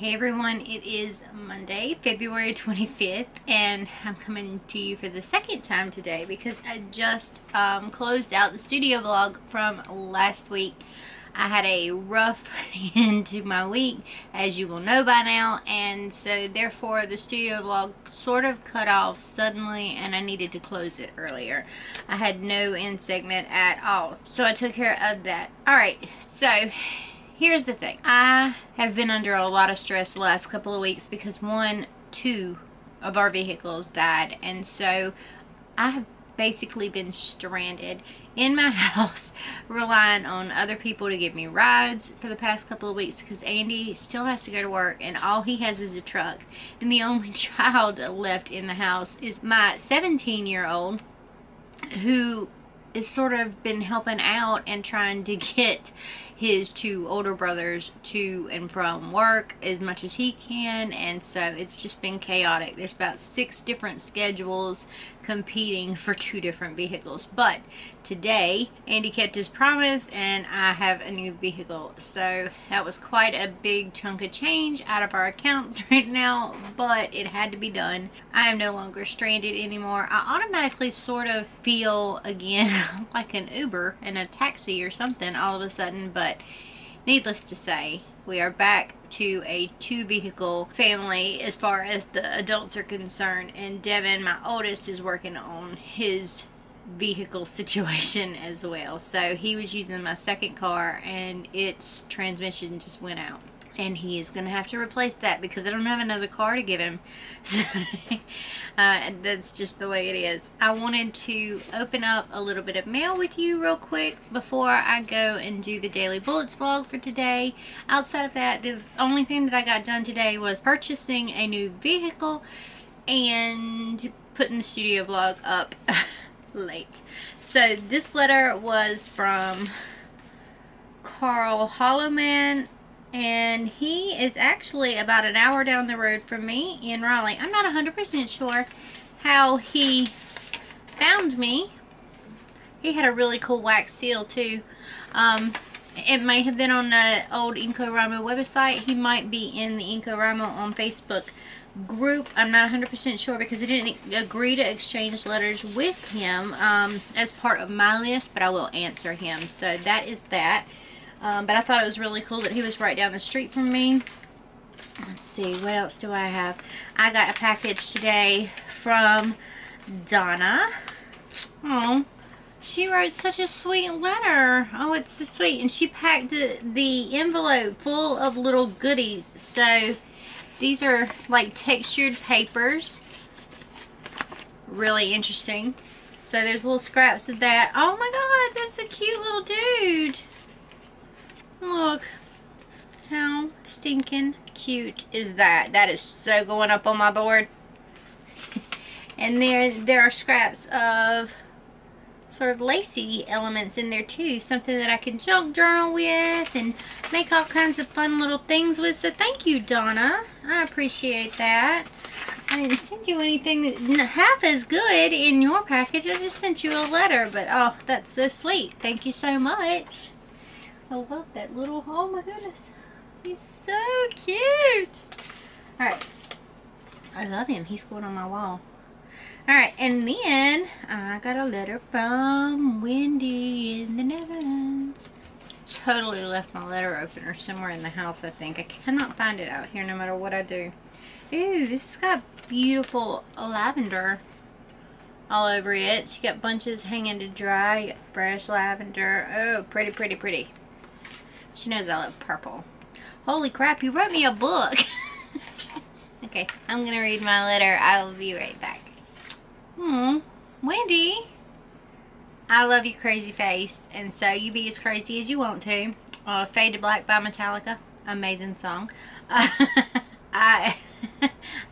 Hey everyone, it is Monday, February 25th, and I'm coming to you for the second time today because I just closed out the studio vlog from last week. I had a rough end to my week, as you will know by now, and so therefore the studio vlog sort of cut off suddenly and I needed to close it earlier. I had no end segment at all, so I took care of that. Alright, so here's the thing. I have been under a lot of stress the last couple of weeks because two of our vehicles died, and so I have basically been stranded in my house relying on other people to give me rides for the past couple of weeks because Andy still has to go to work and all he has is a truck, and the only child left in the house is my 17-year-old who is sort of been helping out and trying to get his two older brothers to and from work as much as he can, and so it's just been chaotic. There's about 6 different schedules competing for 2 different vehicles, but today Andy kept his promise and I have a new vehicle, so that was quite a big chunk of change out of our accounts right now, but it had to be done. I am no longer stranded anymore. I automatically sort of feel again like an Uber and a taxi or something all of a sudden, but needless to say, we are back to a 2-vehicle family as far as the adults are concerned, and Devin, my oldest, is working on his vehicle situation as well. So he was using my second car and its transmission just went out, and he is going to have to replace that because I don't have another car to give him. So that's just the way it is. I wanted to open up a little bit of mail with you real quick before I go and do the daily bullets vlog for today. Outside of that, the only thing that I got done today was purchasing a new vehicle and putting the studio vlog up late. So this letter was from Carl Hollowman, and he is actually about an hour down the road from me in Raleigh. I'm not 100% sure how he found me. He had a really cool wax seal too. It may have been on the old Inkorama website. He might be in the Inkorama on Facebook group. I'm not 100% sure because I didn't agree to exchange letters with him as part of my list, but I will answer him. So that is that. But I thought it was really cool that he was right down the street from me. Let's see, what else do I have? I got a package today from Donna. Oh, she wrote such a sweet letter. Oh, it's so sweet. And she packed the envelope full of little goodies. So these are like textured papers. Really interesting. So there's little scraps of that. Oh my god, that's a cute little dude. Look how stinking cute is that. That is so going up on my board. And there are scraps of sort of lacy elements in there too. Something that I can junk journal with and make all kinds of fun little things with. So thank you, Donna. I appreciate that. I didn't send you anything that half as good in your package. I just sent you a letter, but oh, that's so sweet. Thank you so much. I love that little, oh my goodness. He's so cute. Alright. I love him. He's going on my wall. Alright, and then I got a letter from Wendy in the Netherlands. Totally left my letter opener somewhere in the house, I think. I cannot find it out here no matter what I do. Ooh, this has got beautiful lavender all over it. She got bunches hanging to dry. You got fresh lavender. Oh, pretty, pretty, pretty. She knows I love purple. Holy crap, you wrote me a book. Okay, I'm gonna read my letter. I will be right back. Wendy, I love you, crazy face, and so you be as crazy as you want to. Fade to Black by Metallica, amazing song. I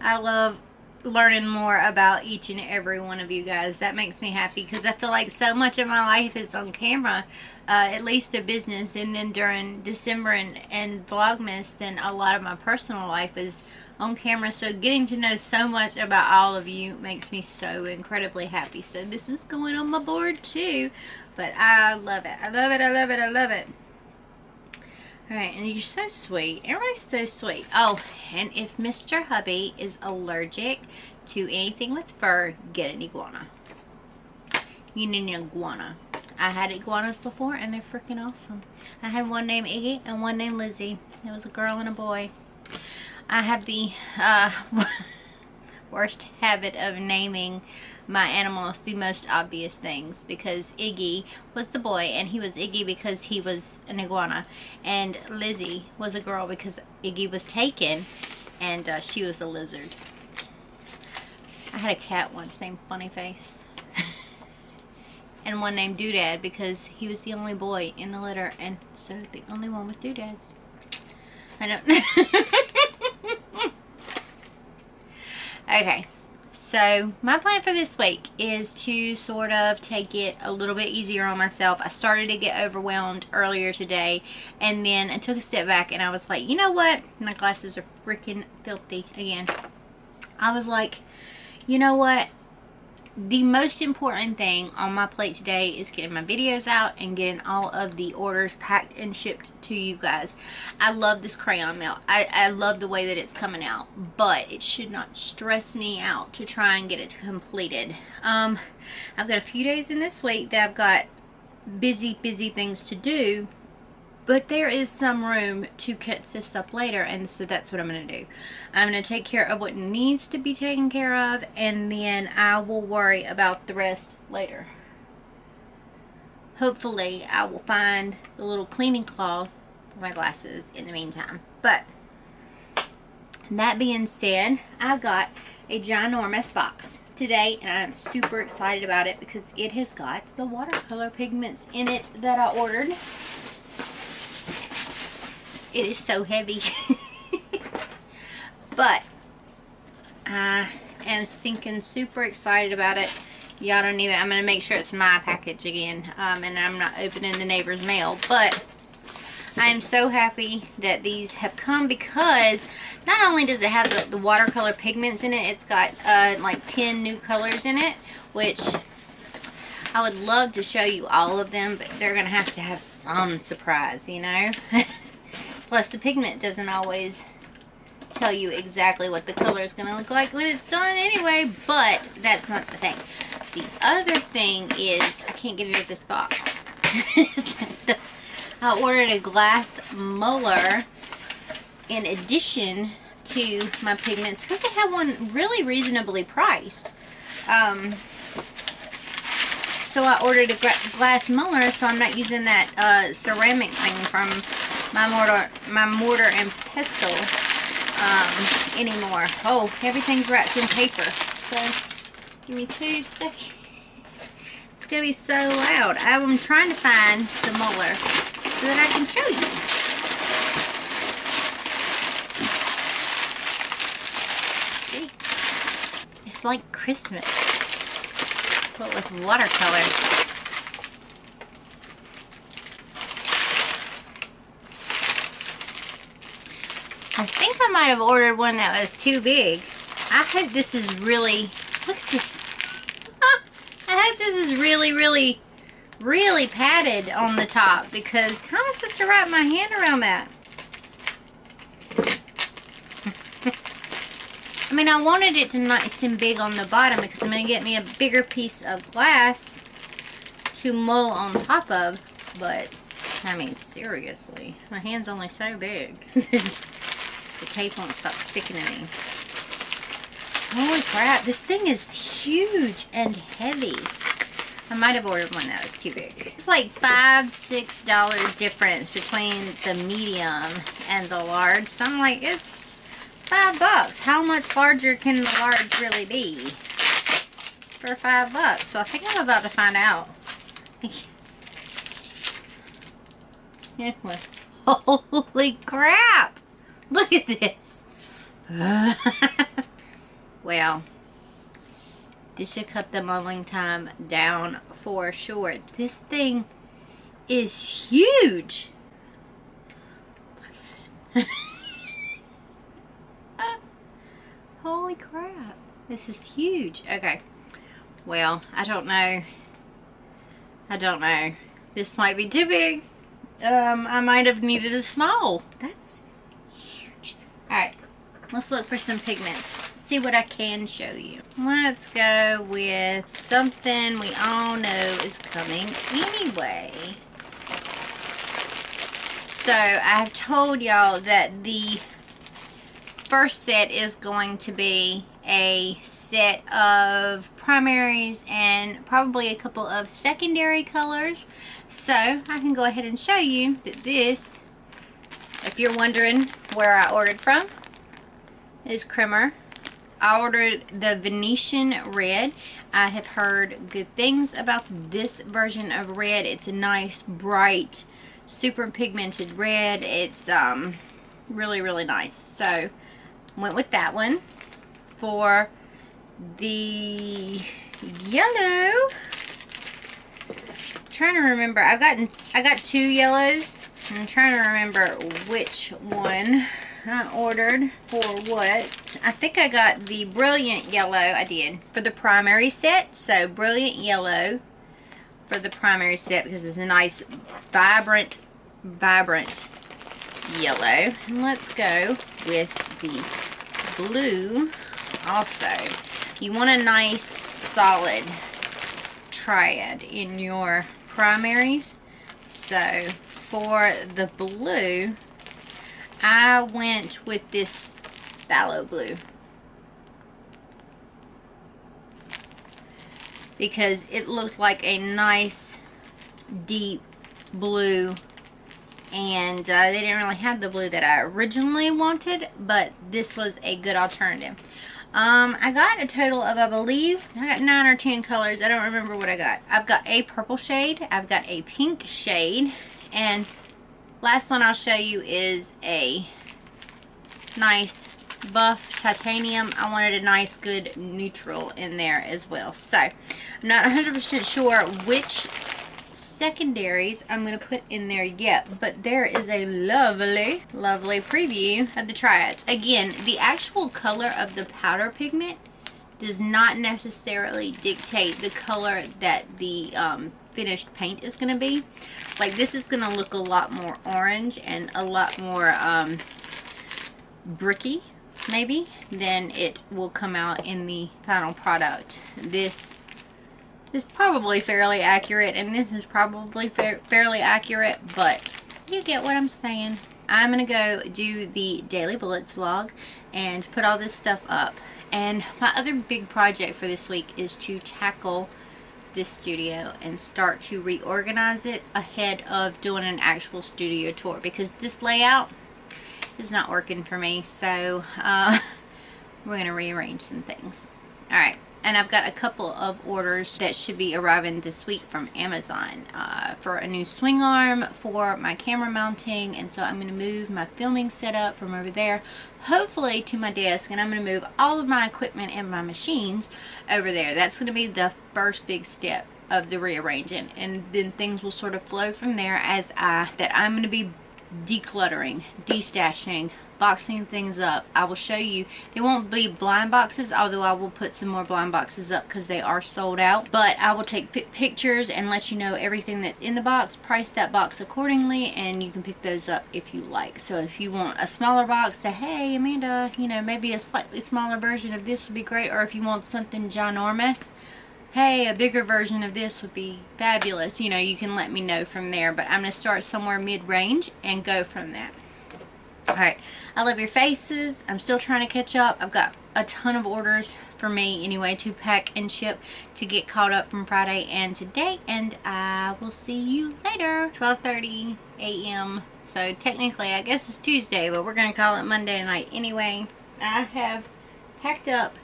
love learning more about each and every one of you guys. That makes me happy because I feel like so much of my life is on camera, at least the business, and then during December and Vlogmas, then a lot of my personal life is on camera. So getting to know so much about all of you makes me so incredibly happy. So this is going on my board too, but I love it. I love it. I love it. I love it. Alright, and you're so sweet. Everybody's so sweet. Oh, and if Mr. Hubby is allergic to anything with fur, get an iguana. You need an iguana. I had iguanas before and they're freaking awesome. I had one named Iggy and one named Lizzie. It was a girl and a boy. I have the worst habit of naming my animals the most obvious things, because Iggy was the boy and he was Iggy because he was an iguana, and Lizzie was a girl because Iggy was taken and she was a lizard. I had a cat once named Funnyface. And one named Doodad because he was the only boy in the litter, and so the only one with doodads. I don't. Okay, so my plan for this week is to sort of take it a little bit easier on myself. I started to get overwhelmed earlier today, and then I took a step back and I was like, you know what? My glasses are freaking filthy again. I was like, you know what? The most important thing on my plate today is getting my videos out and getting all of the orders packed and shipped to you guys. I love this crayon melt. I love the way that it's coming out, but it should not stress me out to try and get it completed. I've got a few days in this week that I've got busy things to do, but there is some room to catch this up later, and so that's what I'm going to do. I'm going to take care of what needs to be taken care of, and then I will worry about the rest later. Hopefully, I will find the little cleaning cloth for my glasses in the meantime. But, that being said, I've got a ginormous box today, and I'm super excited about it because it has got the watercolor pigments in it that I ordered. It is so heavy. But I am thinking super excited about it. Y'all don't even, I'm going to make sure it's my package again. And I'm not opening the neighbor's mail. But I am so happy that these have come, because not only does it have the watercolor pigments in it, it's got like 10 new colors in it, which I would love to show you all of them, but they're going to have some surprise, you know. Plus, the pigment doesn't always tell you exactly what the color is going to look like when it's done anyway, but that's not the thing. The other thing is, I can't get it out of this box. I ordered a glass molar in addition to my pigments because they have one really reasonably priced. So I ordered a glass molar, so I'm not using that ceramic thing from my mortar and pestle anymore. Oh, everything's wrapped in paper. So give me 2 seconds. It's gonna be so loud. I'm trying to find the molar so that I can show you. Jeez. It's like Christmas, but with watercolor. I think I might have ordered one that was too big. I hope this is really, look at this. I hope this is really padded on the top, because how am I supposed to wrap my hand around that? I mean, I wanted it to nice and big on the bottom because I'm going to get me a bigger piece of glass to mull on top of, but I mean, seriously, my hand's only so big. The tape won't stop sticking to me. Holy crap, this thing is huge and heavy. I might have ordered one that was too big. It's like $5–6 difference between the medium and the large. So I'm like, it's $5. How much larger can the large really be for $5? So I think I'm about to find out. Holy crap! Look at this. Well, this should cut the modeling time down for sure. This thing is huge. Look at it. Holy crap. This is huge. Okay. Well, I don't know. This might be too big. I might have needed a small. That's huge. Alright, let's look for some pigments. See what I can show you. Let's go with something we all know is coming anyway. So I've told y'all that the first set is going to be a set of primaries and probably a couple of secondary colors. So I can go ahead and show you that this, if you're wondering where I ordered from, is Creamer. I ordered the Venetian red. I have heard good things about this version of red. It's a nice, bright, super pigmented red. It's really, really nice. So went with that one. For the yellow, I'm trying to remember. I got two yellows. I'm trying to remember which one I ordered for what. I think I got the brilliant yellow. I did for the primary set. So brilliant yellow for the primary set because it's a nice vibrant yellow. And let's go with the blue also. You want a nice solid triad in your primaries. So for the blue, I went with this phthalo blue because it looked like a nice deep blue, and they didn't really have the blue that I originally wanted, but this was a good alternative. I got a total of, I believe, I got 9 or 10 colors. I don't remember what I got. I've got a purple shade, I've got a pink shade, and last one I'll show you is a nice buff titanium. I wanted a nice good neutral in there as well. So I'm not 100% sure which secondaries I'm going to put in there yet, but there is a lovely preview of the triads. Again, the actual color of the powder pigment does not necessarily dictate the color that the finished paint is going to be. Like, this is going to look a lot more orange and a lot more bricky maybe than it will come out in the final product. This is probably fairly accurate, and this is probably fairly accurate, but you get what I'm saying. I'm gonna go do the Daily Bullets vlog and put all this stuff up. And my other big project for this week is to tackle this studio and start to reorganize it ahead of doing an actual studio tour, because this layout is not working for me. So we're gonna rearrange some things. All right. And I've got a couple of orders that should be arriving this week from Amazon for a new swing arm for my camera mounting. And so I'm going to move my filming setup from over there, hopefully to my desk. And I'm going to move all of my equipment and my machines over there. That's going to be the first big step of the rearranging. And then things will sort of flow from there as I'm going to be decluttering, destashing, boxing things up. I will show you. They won't be blind boxes, although I will put some more blind boxes up because they are sold out. But I will take pictures and let you know everything that's in the box, price that box accordingly, and you can pick those up if you like. So if you want a smaller box, say, hey Amanda, you know, maybe a slightly smaller version of this would be great. Or if you want something ginormous, hey, a bigger version of this would be fabulous. You know, you can let me know from there. But I'm going to start somewhere mid-range and go from that. Alright, I love your faces. I'm still trying to catch up. I've got a ton of orders for me anyway to pack and ship to get caught up from Friday and today. And I will see you later. 12:30 a.m. So technically I guess it's Tuesday, but we're going to call it Monday night anyway. I have packed up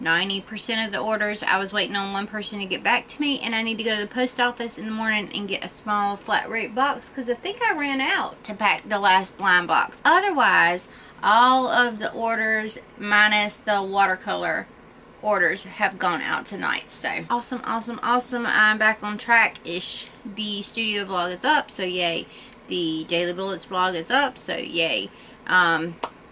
90% of the orders. I was waiting on one person to get back to me, and I need to go to the post office in the morning and get a small flat rate box because I think I ran out to pack the last blind box. Otherwise, all of the orders minus the watercolor orders have gone out tonight. So awesome, awesome, awesome. I'm back on track-ish. The studio vlog is up, so yay. The Daily Bullets vlog is up, so yay.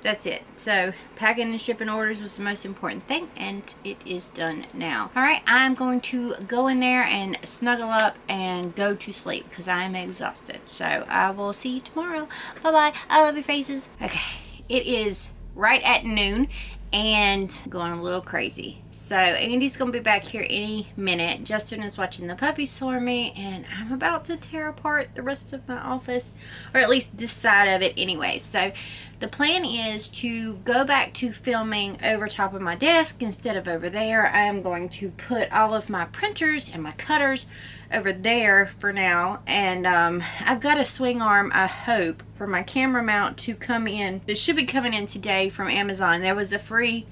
that's it. So packing and shipping orders was the most important thing, and it is done now. All right, I'm going to go in there and snuggle up and go to sleep because I'm exhausted. So I will see you tomorrow. Bye bye. I love your faces. Okay, it is right at noon and going a little crazy. So Andy's gonna be back here any minute. Justin is watching the puppies for me, and I'm about to tear apart the rest of my office, or at least this side of it anyway. So the plan is to go back to filming over top of my desk instead of over there. I'm going to put all of my printers and my cutters over there for now, and I've got a swing arm, I hope, for my camera mount to come in. It should be coming in today from Amazon. There was a free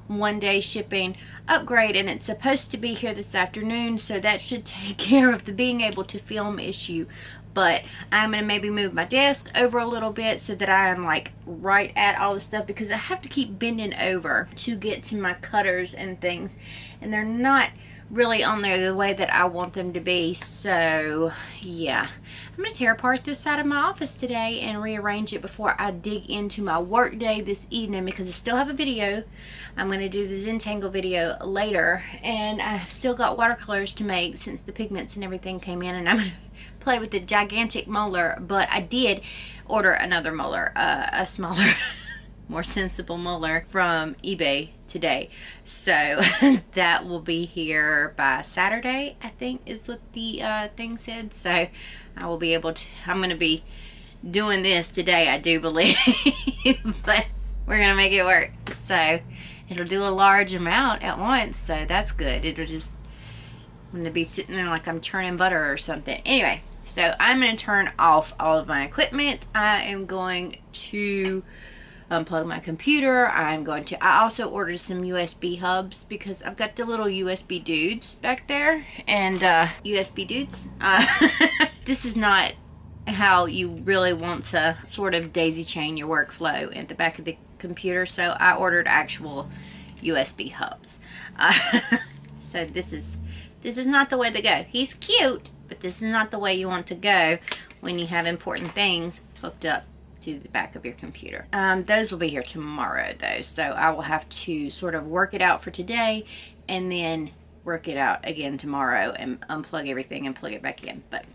one-day shipping upgrade, and it's supposed to be here this afternoon, so that should take care of the being able to film issue. But I'm gonna maybe move my desk over a little bit so that I am like right at all the stuff, because I have to keep bending over to get to my cutters and things, and they're not really on there the way that I want them to be. So yeah, I'm gonna tear apart this side of my office today and rearrange it before I dig into my work day this evening, because I still have a video. I'm gonna do the Zentangle video later, and I've still got watercolors to make since the pigments and everything came in, and I'm gonna play with the gigantic molar. But I did order another molar, a smaller more sensible molar from eBay today, so that will be here by Saturday, I think is what the thing said. So I will be able to, I'm gonna be doing this today, I do believe, but we're gonna make it work. So it'll do a large amount at once, so that's good. It'll just, I'm gonna be sitting there like I'm churning butter or something. Anyway, so I'm gonna turn off all of my equipment. I am going to unplug my computer. I also ordered some USB hubs because I've got the little USB dudes back there, and USB dudes, this is not how you really want to sort of daisy chain your workflow at the back of the computer, so I ordered actual USB hubs. So this is not the way to go. He's cute, but this is not the way you want to go when you have important things hooked up to the back of your computer. Those will be here tomorrow though, so I will have to sort of work it out for today and then work it out again tomorrow and unplug everything and plug it back in. But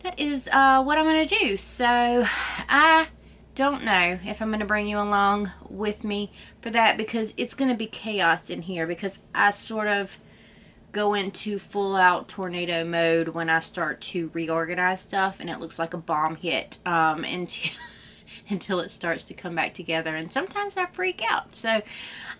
that is what I'm gonna do. So I don't know if I'm gonna bring you along with me for that, because it's gonna be chaos in here, because I sort of go into full out tornado mode when I start to reorganize stuff, and it looks like a bomb hit until it starts to come back together, and sometimes I freak out. So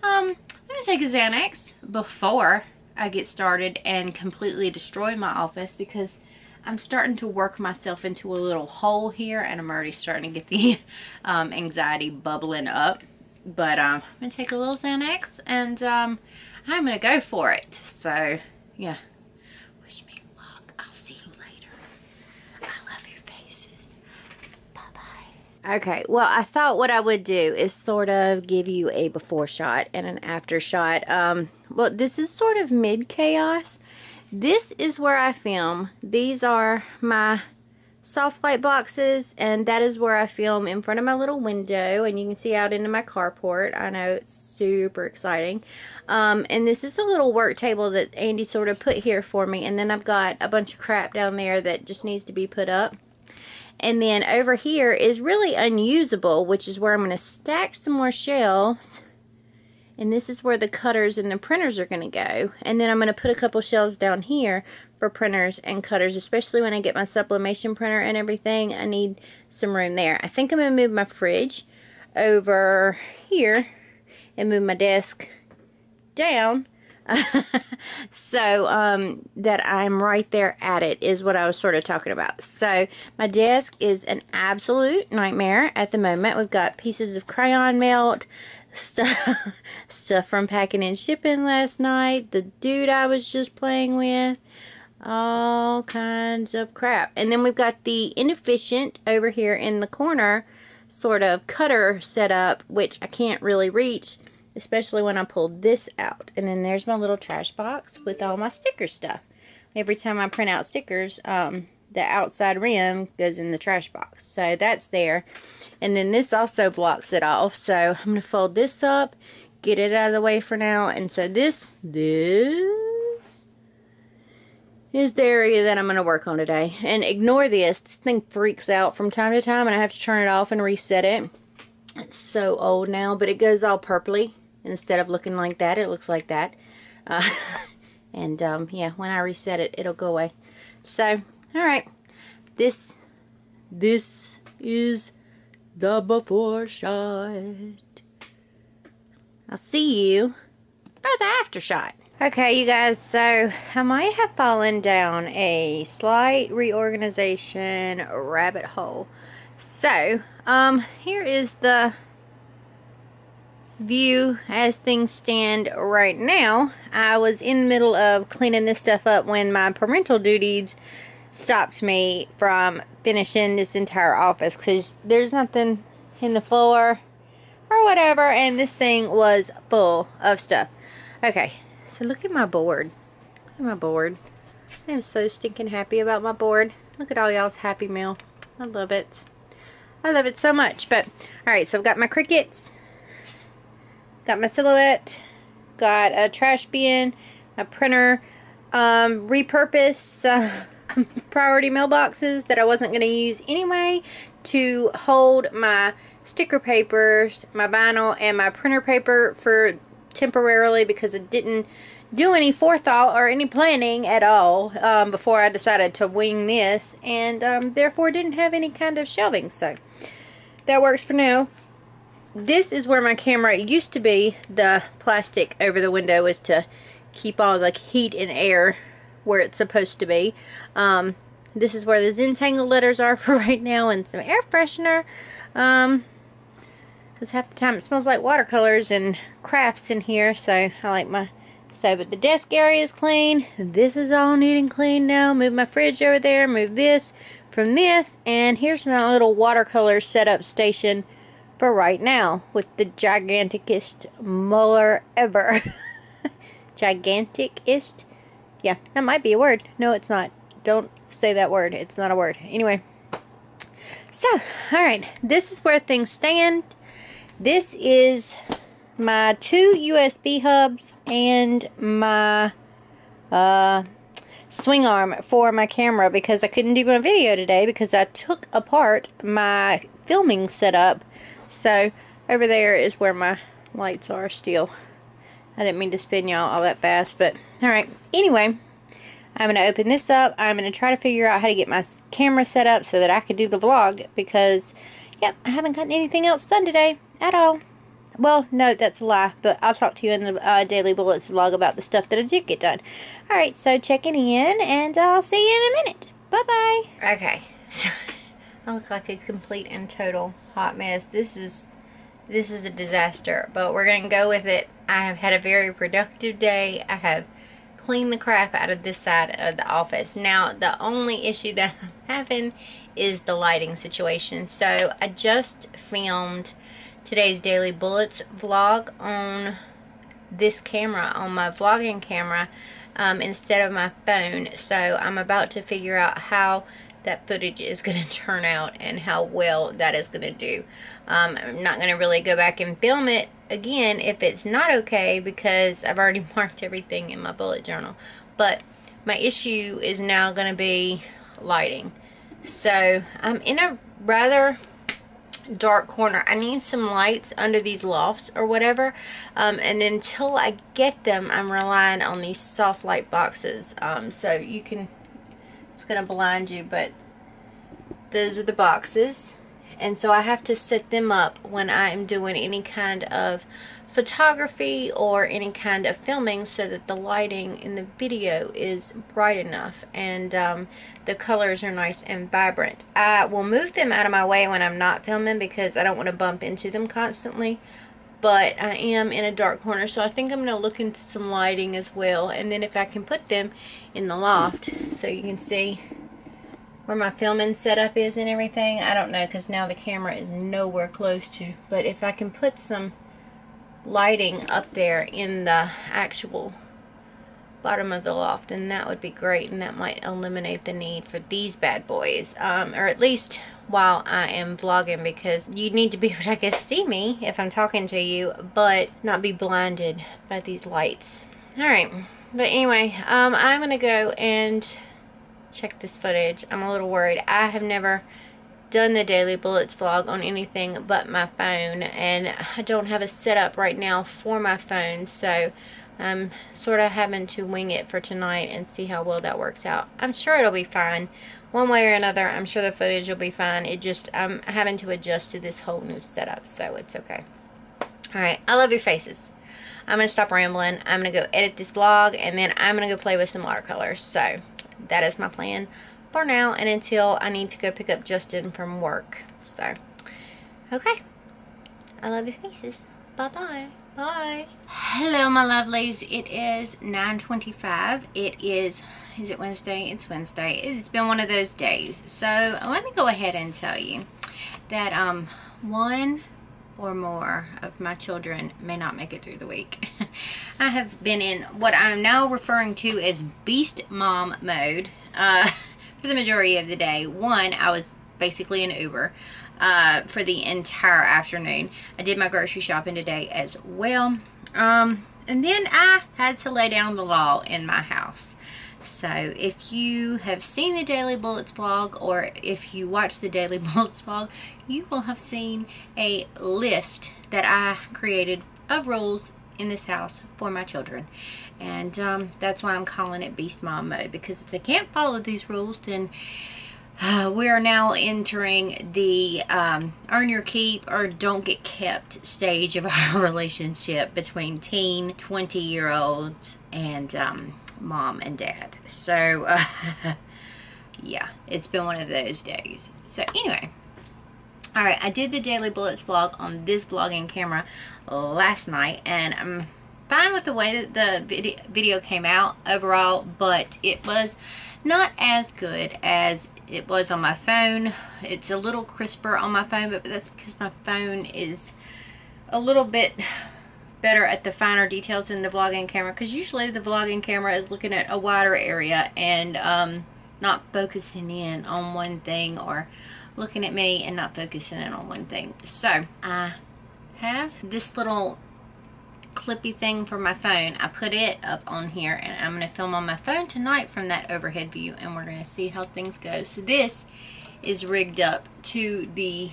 I'm gonna take a Xanax before I get started and completely destroy my office, because I'm starting to work myself into a little hole here, and I'm already starting to get the anxiety bubbling up. But I'm gonna take a little Xanax, and I'm gonna go for it. So yeah, wish me luck. I'll see you later. I love your faces. Bye bye. Okay, well, I thought what I would do is sort of give you a before shot and an after shot. Well, this is sort of mid chaos. This is where I film. These are my soft light boxes, and that is where I film in front of my little window, and you can see out into my carport. I know, it's super exciting. And this is a little work table that Andy sort of put here for me, and then I've got a bunch of crap down there that just needs to be put up. And then over here is really unusable, which is where I'm going to stack some more shelves. And this is where the cutters and the printers are going to go. And then I'm going to put a couple shelves down here for printers and cutters, especially when I get my sublimation printer and everything. I need some room there. I think I'm going to move my fridge over here and move my desk down so that I'm right there at it, is what I was sort of talking about. So my desk is an absolute nightmare at the moment. We've got pieces of crayon melt, stuff from packing and shipping last night, the dude I was just playing with, all kinds of crap. And then we've got the inefficient over here in the corner sort of cutter set up, which I can't really reach, especially when I pull this out. And then there's my little trash box with all my sticker stuff. Every time I print out stickers, the outside rim goes in the trash box. So that's there. And then this also blocks it off. So I'm going to fold this up, get it out of the way for now. And so this is the area that I'm going to work on today. And ignore this. This thing freaks out from time to time, and I have to turn it off and reset it. It's so old now, but it goes all purpley. Instead of looking like that, it looks like that. Yeah, when I reset it, it'll go away. So, alright. This is the before shot. I'll see you for the after shot. Okay, you guys, so I might have fallen down a slight reorganization rabbit hole. So, here is the view as things stand right now. I was in the middle of cleaning this stuff up when my parental duties stopped me from finishing this entire office, because there's nothing in the floor or whatever, and this thing was full of stuff. Okay, so look at my board. Look at my board. I am so stinking happy about my board. Look at all y'all's happy mail. I love it. I love it so much. But alright, so I've got my crickets, got my silhouette, got a trash bin, a printer, repurposed priority mailboxes that I wasn't going to use anyway to hold my sticker papers, my vinyl, and my printer paper for temporarily, because I didn't do any forethought or any planning at all before I decided to wing this, and therefore didn't have any kind of shelving. So that works for now. This is where my camera used to be. The plastic over the window was to keep all the heat and air where it's supposed to be. This is where the Zentangle letters are for right now, and some air freshener. Because half the time it smells like watercolors and crafts in here, so I like my... So, but the desk area is clean. This is all needing clean now. Move my fridge over there, move this from this, and here's my little watercolor setup station for right now, with the giganticest molar ever. Giganticest? Yeah, that might be a word. No, it's not. Don't say that word. It's not a word. Anyway. So, alright. This is where things stand. This is my 2 USB hubs and my swing arm for my camera, because I couldn't do my video today because I took apart my filming setup. So over there is where my lights are still. I didn't mean to spin y'all all that fast, but alright. Anyway, I'm going to open this up. I'm going to try to figure out how to get my camera set up so that I can do the vlog, because, yep, I haven't gotten anything else done today at all. Well, no, that's a lie, but I'll talk to you in the Daily Bullets vlog about the stuff that I did get done. Alright, so checking in, and I'll see you in a minute. Bye-bye. Okay, so I look like a complete and total hot mess. This is a disaster, but we're going to go with it. I have had a very productive day. I have cleaned the crap out of this side of the office. Now, the only issue that I'm having is the lighting situation. So, I just filmed today's Daily Bullets vlog on this camera, on my vlogging camera, instead of my phone. So I'm about to figure out how that footage is going to turn out and how well that is going to do. I'm not going to really go back and film it again if it's not okay, because I've already marked everything in my bullet journal. But my issue is now going to be lighting. So I'm in a rather dark corner. I need some lights under these lofts or whatever, and until I get them, I'm relying on these soft light boxes. So you can, it's gonna blind you, but those are the boxes, and so I have to set them up when I am doing any kind of photography or any kind of filming, so that the lighting in the video is bright enough and the colors are nice and vibrant. I will move them out of my way when I'm not filming, because I don't want to bump into them constantly, but I am in a dark corner, so I think I'm going to look into some lighting as well, and then if I can put them in the loft so you can see where my filming setup is and everything. I don't know, because now the camera is nowhere close to, but if I can put some lighting up there in the actual bottom of the loft, and that would be great, and that might eliminate the need for these bad boys, or at least while I am vlogging, because you need to be able to, I guess, see me if I'm talking to you, but not be blinded by these lights. Alright, but anyway, I'm gonna go and check this footage. I'm a little worried. I have never done the Daily Bullets vlog on anything but my phone, and I don't have a setup right now for my phone, so I'm sort of having to wing it for tonight and see how well that works out. I'm sure it'll be fine. One way or another, I'm sure the footage will be fine. It just, I'm having to adjust to this whole new setup, so it's okay. Alright, I love your faces. I'm going to stop rambling. I'm going to go edit this vlog, and then I'm going to go play with some watercolors. So, that is my plan for now, and until I need to go pick up Justin from work. So, okay. I love your faces. Bye-bye. Bye. Hello, my lovelies. It is 9:25. It is it Wednesday? It's Wednesday. It's been one of those days. So, let me go ahead and tell you that one or more of my children may not make it through the week. I have been in what I'm now referring to as beast mom mode for the majority of the day. One, I was basically an Uber for the entire afternoon. I did my grocery shopping today as well. And then I had to lay down the law in my house. So if you have seen the Daily Bullets vlog, or if you watch the Daily Bullets vlog, you will have seen a list that I created of rules in this house for my children. And that's why I'm calling it Beast Mom Mode, because if they can't follow these rules, then we are now entering the earn your keep or don't get kept stage of our relationship between teen 20-year-olds and mom and dad. So yeah, it's been one of those days. So anyway, alright, I did the Daily Bullets vlog on this vlogging camera last night, and I'm fine with the way that the video came out overall, but it was not as good as it was on my phone. It's a little crisper on my phone, but that's because my phone is a little bit better at the finer details in the vlogging camera, because usually the vlogging camera is looking at a wider area and not focusing in on one thing, or looking at me and not focusing in on one thing. So I have this little clippy thing for my phone. I put it up on here, and I'm going to film on my phone tonight from that overhead view, and we're going to see how things go. So this is rigged up to the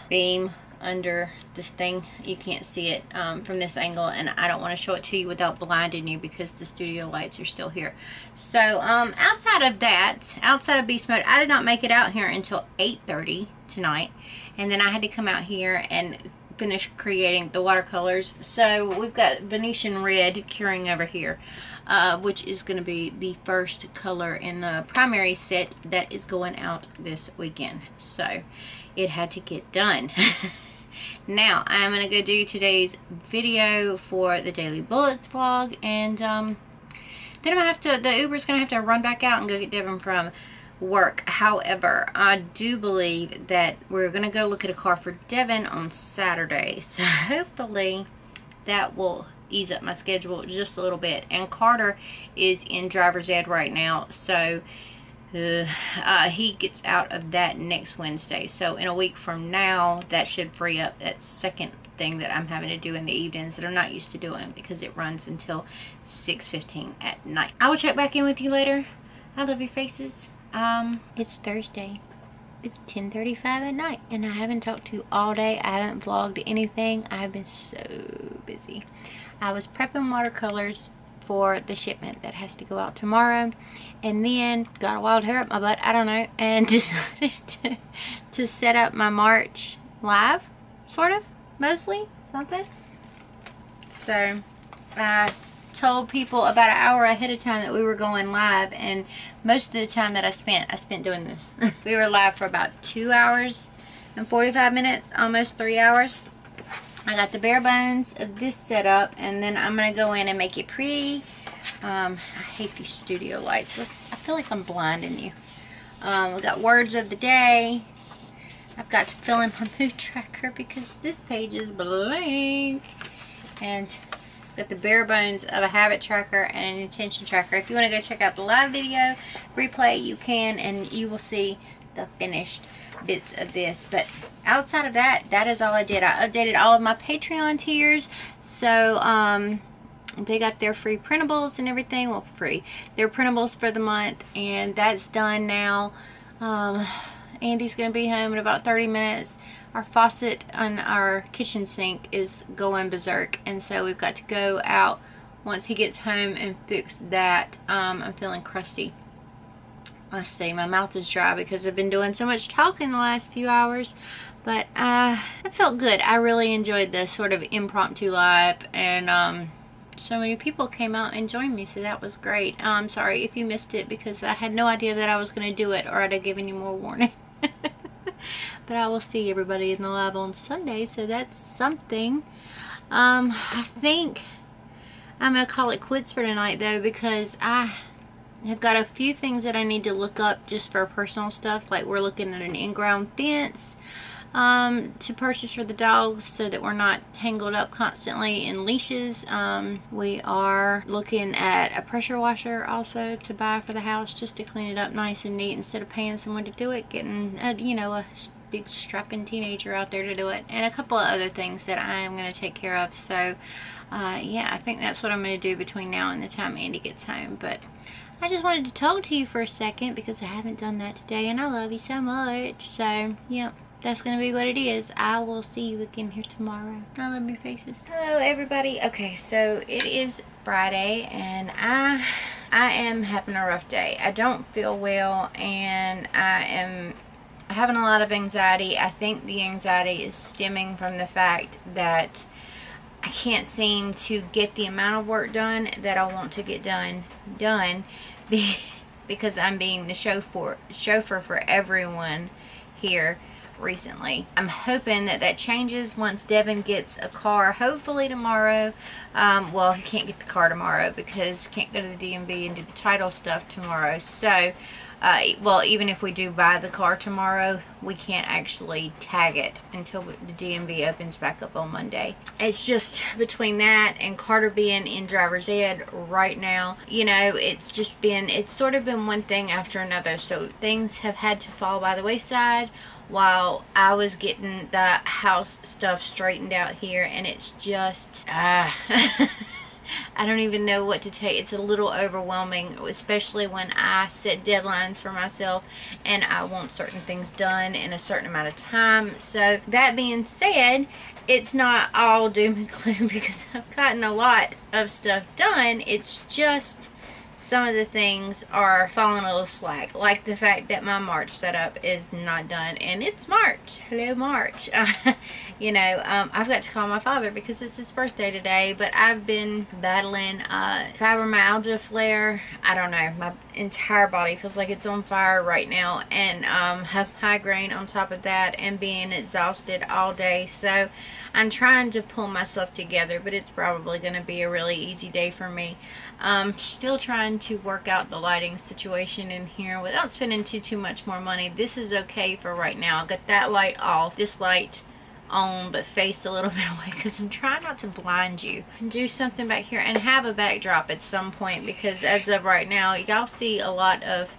beam under this thing. You can't see it from this angle, and I don't want to show it to you without blinding you because the studio lights are still here. So outside of that, outside of beast mode, I did not make it out here until 8:30 tonight, and then I had to come out here and finish creating the watercolors. So we've got Venetian red curing over here, which is going to be the first color in the primary set that is going out this weekend. So it had to get done. Now I'm going to go do today's video for the Daily Bullets vlog, and then I'm gonna have to, the Uber's gonna have to run back out and go get Devin from work. However, I do believe that we're gonna go look at a car for Devin on Saturday, so hopefully that will ease up my schedule just a little bit. And Carter is in driver's ed right now, so he gets out of that next Wednesday. So in a week from now, that should free up that second thing that I'm having to do in the evenings that I'm not used to doing, because it runs until 6:15 at night. I will check back in with you later. I love your faces. It's Thursday. It's 10:35 at night, and I haven't talked to you all day. I haven't vlogged anything. I have been so busy. I was prepping watercolors for the shipment that has to go out tomorrow, and then got a wild hair up my butt, I don't know, and decided to set up my March live, sort of, mostly, something. So I told people about an hour ahead of time that we were going live, and most of the time that I spent doing this. We were live for about 2 hours and 45 minutes, almost 3 hours. I got the bare bones of this setup, and then I'm gonna go in and make it pretty. I hate these studio lights. I feel like I'm blinding you. We got words of the day. I've got to fill in my mood tracker because this page is blank. And Got the bare bones of a habit tracker and an intention tracker. If you want to go check out the live video replay, you can, and you will see the finished bits of this. But outside of that, that is all I did. I updated all of my Patreon tiers, so they got their free printables and everything. Well, free. They're printables for the month, and that's done now. Andy's gonna be home in about 30 minutes. Our faucet on our kitchen sink is going berserk, and so we've got to go out once he gets home and fix that. I'm feeling crusty. Let's see, my mouth is dry because I've been doing so much talking the last few hours, but I felt good. I really enjoyed this sort of impromptu live, and so many people came out and joined me, so that was great. I'm sorry if you missed it because I had no idea that I was going to do it, or I'd have given you more warning. But I will see everybody in the live on Sunday, so that's something. I think I'm going to call it quits for tonight, though, because I have got a few things that I need to look up just for personal stuff. Like, we're looking at an in-ground fence to purchase for the dogs so that we're not tangled up constantly in leashes. We are looking at a pressure washer also to buy for the house, just to clean it up nice and neat instead of paying someone to do it, getting you know, a big strapping teenager out there to do it, and a couple of other things that I am going to take care of. So yeah, I think that's what I'm going to do between now and the time Andy gets home. But I just wanted to talk to you for a second because I haven't done that today, and I love you so much. So yeah, that's going to be what it is. I will see you again here tomorrow. I love your faces. Hello, everybody. Okay, so it is Friday, and I am having a rough day. I don't feel well, and I am having a lot of anxiety. I think the anxiety is stemming from the fact that I can't seem to get the amount of work done that I want to get done because I'm being the chauffeur for everyone here recently. I'm hoping that that changes once Devin gets a car, hopefully tomorrow. Well, he can't get the car tomorrow because we can't go to the DMV and do the title stuff tomorrow. So well, even if we do buy the car tomorrow, we can't actually tag it until the DMV opens back up on Monday. It's just between that and Carter being in driver's ed right now, you know, it's sort of been one thing after another. So things have had to fall by the wayside while I was getting the house stuff straightened out here, and it's just I don't even know what to take. It's a little overwhelming, especially when I set deadlines for myself and I want certain things done in a certain amount of time. So that being said, it's not all doom and gloom because I've gotten a lot of stuff done. It's just some of the things are falling a little slack, like the fact that my March setup is not done, and it's March. Hello, March. You know, I've got to call my father because it's his birthday today, but I've been battling fibromyalgia flare. I don't know, my entire body feels like it's on fire right now, and have migraine on top of that, and being exhausted all day. So I'm trying to pull myself together, but it's probably going to be a really easy day for me. Still trying to work out the lighting situation in here without spending too much more money. This is okay for right now. I've got that light off, this light on, but faced a little bit away because I'm trying not to blind you. And do something back here and have a backdrop at some point, because as of right now, y'all see a lot of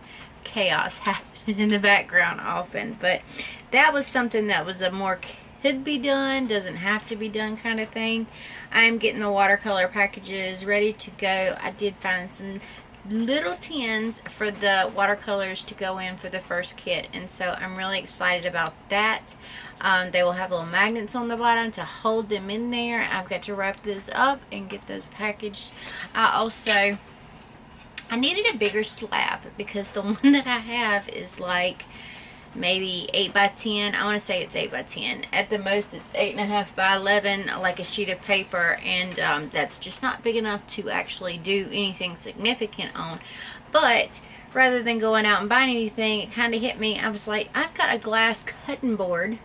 chaos happening in the background often. But that was something that was a more could be done, doesn't have to be done kind of thing. I'm getting the watercolor packages ready to go. I did find some little tins for the watercolors to go in for the first kit, and so I'm really excited about that. They will have little magnets on the bottom to hold them in there. I've got to wrap this up and get those packaged. I needed a bigger slab because the one that I have is like maybe 8 by 10. I want to say it's 8 by 10. At the most, it's 8.5 by 11, like a sheet of paper, and that's just not big enough to actually do anything significant on. But rather than going out and buying anything, it kind of hit me. I was like, I've got a glass cutting board.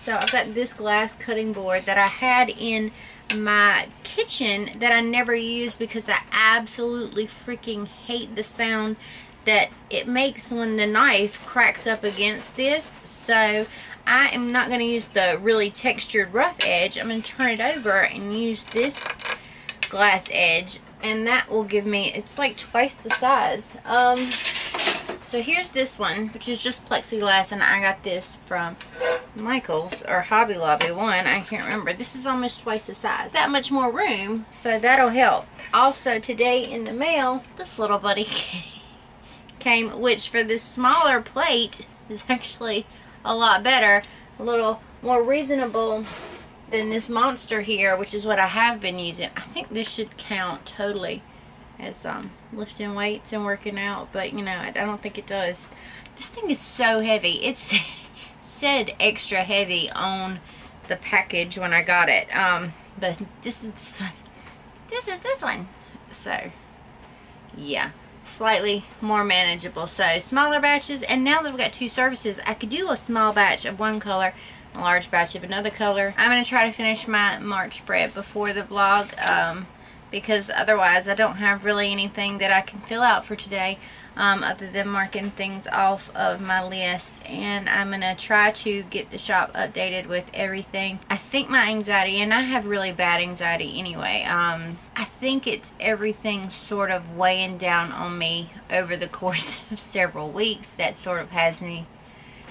So I've got this glass cutting board that I had in my kitchen that I never used because I absolutely freaking hate the sound that it makes when the knife cracks up against this. So I am not going to use the really textured rough edge. I'm going to turn it over and use this glass edge, and that will give me, it's like twice the size. So here's this one, which is just plexiglass, and I got this from Michael's or Hobby Lobby one. I can't remember. This is almost twice the size. That much more room, so that'll help. Also today in the mail, this little buddy came, which for this smaller plate is actually a lot better, a little more reasonable than this monster here, which is what I have been using. I think this should count totally as lifting weights and working out, but you know, I don't think it does. This thing is so heavy. It said extra heavy on the package when I got it, but this is this one, so yeah, slightly more manageable. So smaller batches, and now that we've got 2 services, I could do a small batch of one color, a large batch of another color. I'm going to try to finish my March spread before the vlog, because otherwise I don't have really anything that I can fill out for today, other than marking things off of my list. And I'm going to try to get the shop updated with everything. I think my anxiety, and I have really bad anxiety anyway, I think it's everything sort of weighing down on me over the course of several weeks that sort of has me,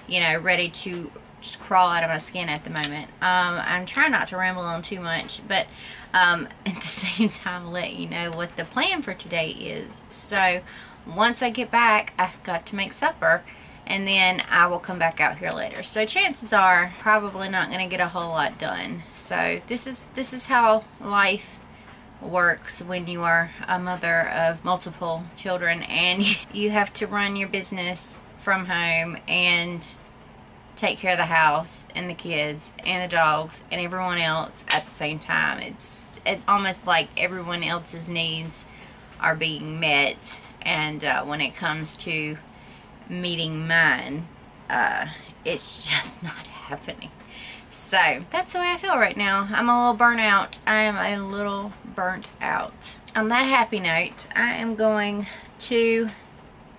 you know, ready to just crawl out of my skin at the moment. I'm trying not to ramble on too much, but at the same time let you know what the plan for today is. So once I get back, I've got to make supper, and then I will come back out here later. So chances are probably not going to get a whole lot done. So this is how life works when you are a mother of multiple children and you have to run your business from home and take care of the house and the kids and the dogs and everyone else at the same time. It's almost like everyone else's needs are being met, and when it comes to meeting mine, it's just not happening. So that's the way I feel right now. I'm a little burnt out. I am a little burnt out. On that happy note, I am going to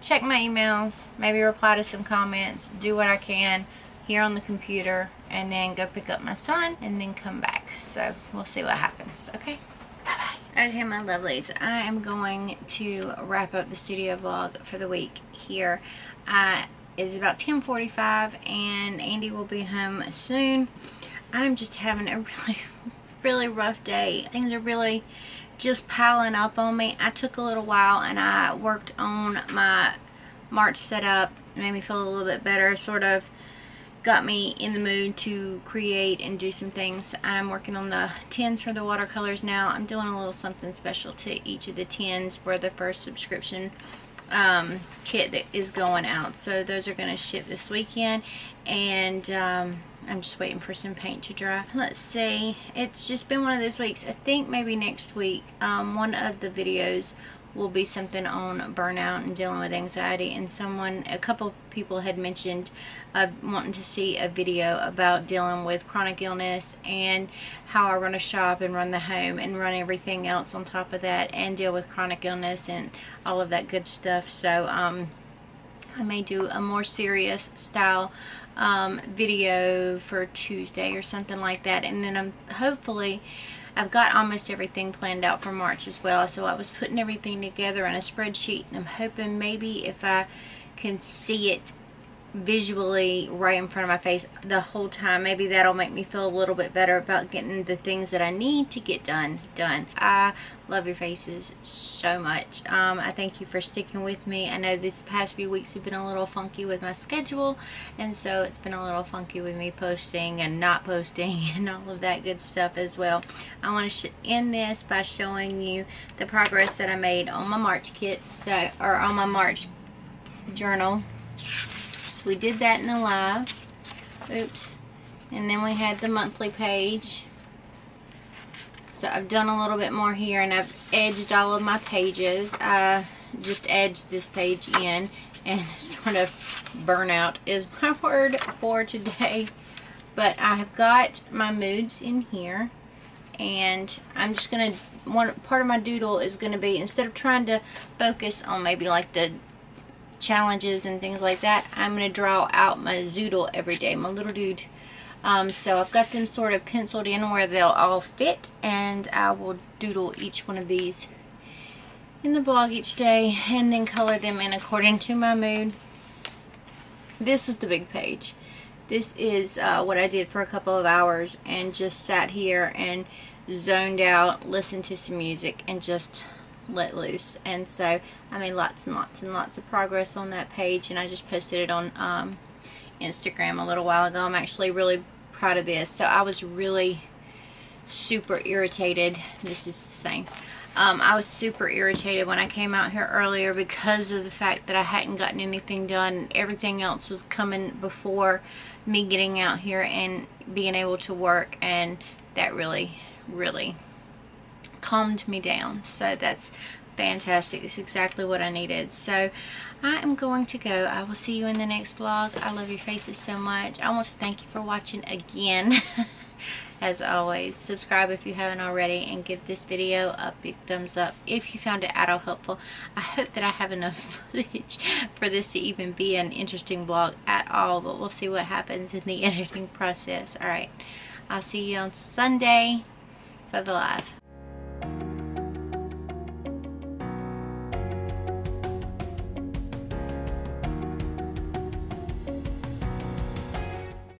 check my emails, maybe reply to some comments, do what I can here on the computer, and then go pick up my son and then come back. So we'll see what happens. Okay, bye-bye. Okay, my lovelies, I am going to wrap up the studio vlog for the week here. It's about 10:45 and Andy will be home soon. I'm just having a really rough day. Things are really just piling up on me. I took a little while and I worked on my March setup. It made me feel a little bit better, sort of got me in the mood to create and do some things. I'm working on the tins for the watercolors now. I'm doing a little something special to each of the tins for the first subscription kit that is going out. So those are going to ship this weekend, and I'm just waiting for some paint to dry. Let's see, it's just been one of those weeks. I think maybe next week one of the videos will be something on burnout and dealing with anxiety, and a couple people had mentioned wanting to see a video about dealing with chronic illness and how I run a shop and run the home and run everything else on top of that and deal with chronic illness and all of that good stuff. So I may do a more serious style video for Tuesday or something like that, and then hopefully I've got almost everything planned out for March as well. So I was putting everything together in a spreadsheet, and I'm hoping maybe if I can see it visually right in front of my face the whole time, maybe that'll make me feel a little bit better about getting the things that I need to get done. I love your faces so much. I thank you for sticking with me. I know these past few weeks have been a little funky with my schedule, and so it's been a little funky with me posting and not posting and all of that good stuff as well. I want to end this by showing you the progress that I made on my March kit, or on my March journal. So we did that in the live. Oops. And then we had the monthly page. So I've done a little bit more here, and I've edged all of my pages. I just edged this page in, and sort of burnout is my word for today. But I have got my moods in here, and I'm just going to, part of my doodle is going to be, instead of trying to focus on maybe like the challenges and things like that, I'm going to draw out my zoodle every day, my little dude. So I've got them sort of penciled in where they'll all fit, and I will doodle each one of these in the vlog each day and then color them in according to my mood. This was the big page. This is what I did for a couple of hours and just sat here and zoned out, listened to some music, and just let loose. And so I made lots and lots and lots of progress on that page, and I just posted it on Instagram a little while ago. I'm actually really proud of this. So I was really super irritated. This is the same. I was super irritated when I came out here earlier because of the fact that I hadn't gotten anything done, and everything else was coming before me getting out here and being able to work, and that really calmed me down. So that's fantastic. It's exactly what I needed. So I am going to go. I will see you in the next vlog. I love your faces so much. I want to thank you for watching again. As always, subscribe if you haven't already, and give this video a big thumbs up if you found it at all helpful. I hope that I have enough footage for this to even be an interesting vlog at all, but we'll see what happens in the editing process. Alright, I'll see you on Sunday for the live.